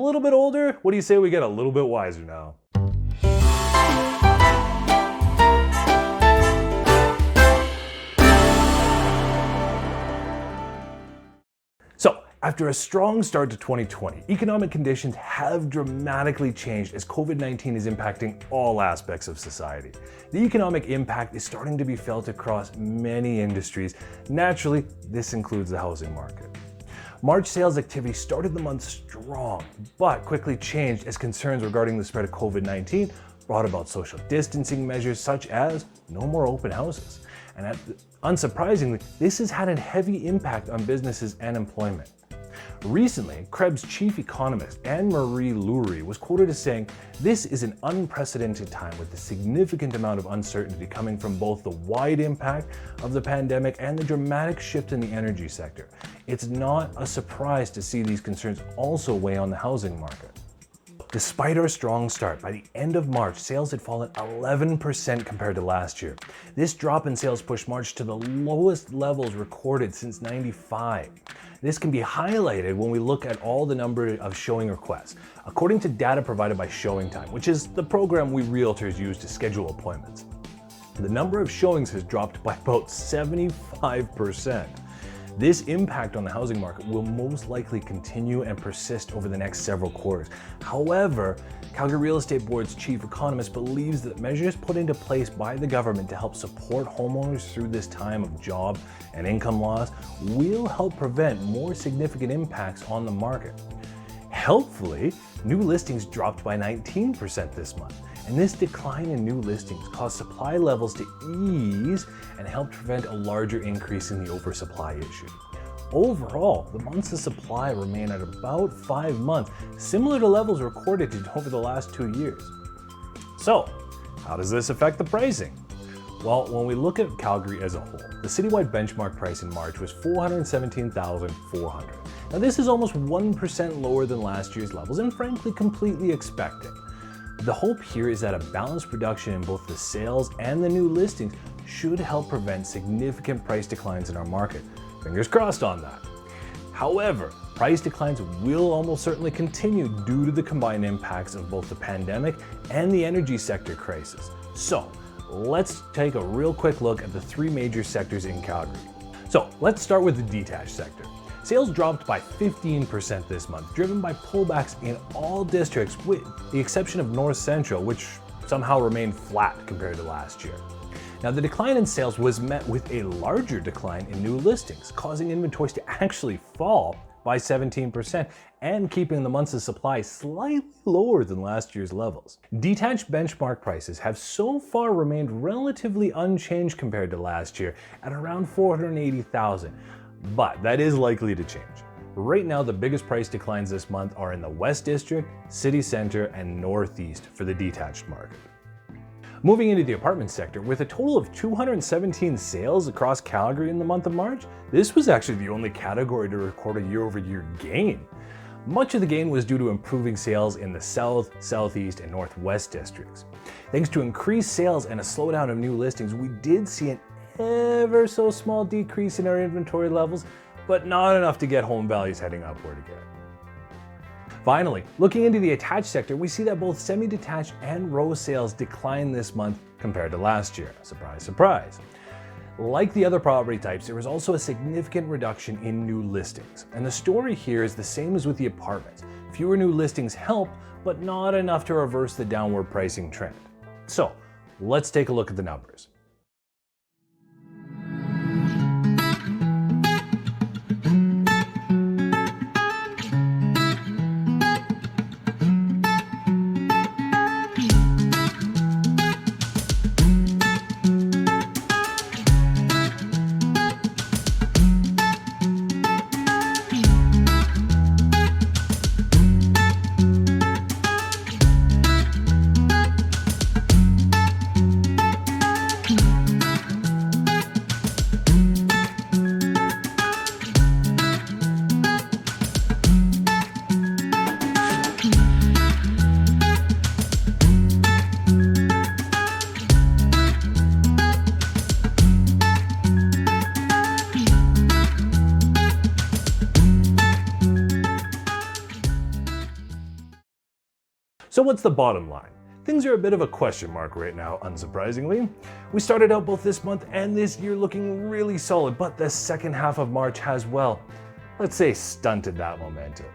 little bit older, what do you say we get a little bit wiser now? So, after a strong start to 2020, economic conditions have dramatically changed as COVID-19 is impacting all aspects of society. The economic impact is starting to be felt across many industries. Naturally, this includes the housing market. March sales activity started the month strong, but quickly changed as concerns regarding the spread of COVID-19 brought about social distancing measures such as no more open houses. And unsurprisingly, this has had a heavy impact on businesses and employment. Recently, Krebs' chief economist, Anne-Marie Lurie, was quoted as saying, "This is an unprecedented time with a significant amount of uncertainty coming from both the wide impact of the pandemic and the dramatic shift in the energy sector. It's not a surprise to see these concerns also weigh on the housing market." Despite our strong start, by the end of March, sales had fallen 11% compared to last year. This drop in sales pushed March to the lowest levels recorded since '95. This can be highlighted when we look at all the number of showing requests. According to data provided by ShowingTime, which is the program we realtors use to schedule appointments, the number of showings has dropped by about 75%. This impact on the housing market will most likely continue and persist over the next several quarters. However, Calgary Real Estate Board's chief economist believes that measures put into place by the government to help support homeowners through this time of job and income loss will help prevent more significant impacts on the market. Helpfully, new listings dropped by 19% this month, and this decline in new listings caused supply levels to ease and helped prevent a larger increase in the oversupply issue. Overall, the months of supply remain at about 5 months, similar to levels recorded over the last 2 years. So, how does this affect the pricing? Well, when we look at Calgary as a whole, the citywide benchmark price in March was $417,400. Now this is almost 1% lower than last year's levels and frankly completely expected. The hope here is that a balanced production in both the sales and the new listings should help prevent significant price declines in our market. Fingers crossed on that. However, price declines will almost certainly continue due to the combined impacts of both the pandemic and the energy sector crisis. So, let's take a real quick look at the 3 major sectors in Calgary. So, let's start with the detached sector. Sales dropped by 15% this month, driven by pullbacks in all districts with the exception of North Central, which somehow remained flat compared to last year. Now, the decline in sales was met with a larger decline in new listings, causing inventories to actually fall by 17% and keeping the months of supply slightly lower than last year's levels. Detached benchmark prices have so far remained relatively unchanged compared to last year at around $480,000, but that is likely to change. Right now, the biggest price declines this month are in the West District, City Centre, and Northeast for the detached market. Moving into the apartment sector, with a total of 217 sales across Calgary in the month of March, this was actually the only category to record a year-over-year gain. Much of the gain was due to improving sales in the South, Southeast, and Northwest districts. Thanks to increased sales and a slowdown of new listings, we did see an ever so small decrease in our inventory levels, but not enough to get home values heading upward again. Finally, looking into the attached sector, we see that both semi-detached and row sales declined this month compared to last year. Surprise, surprise. Like the other property types, there was also a significant reduction in new listings. And the story here is the same as with the apartments. Fewer new listings help, but not enough to reverse the downward pricing trend. So, let's take a look at the numbers. So what's the bottom line? Things are a bit of a question mark right now, unsurprisingly. We started out both this month and this year looking really solid, but the second half of March has, well, let's say stunted that momentum.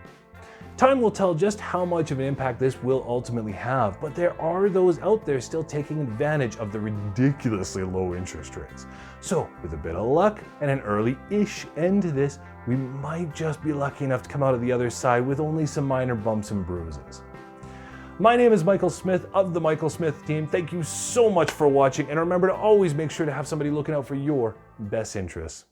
Time will tell just how much of an impact this will ultimately have, but there are those out there still taking advantage of the ridiculously low interest rates. So with a bit of luck and an early-ish end to this, we might just be lucky enough to come out of the other side with only some minor bumps and bruises. My name is Michael Smith of the Michael Smith team. Thank you so much for watching, and remember to always make sure to have somebody looking out for your best interests.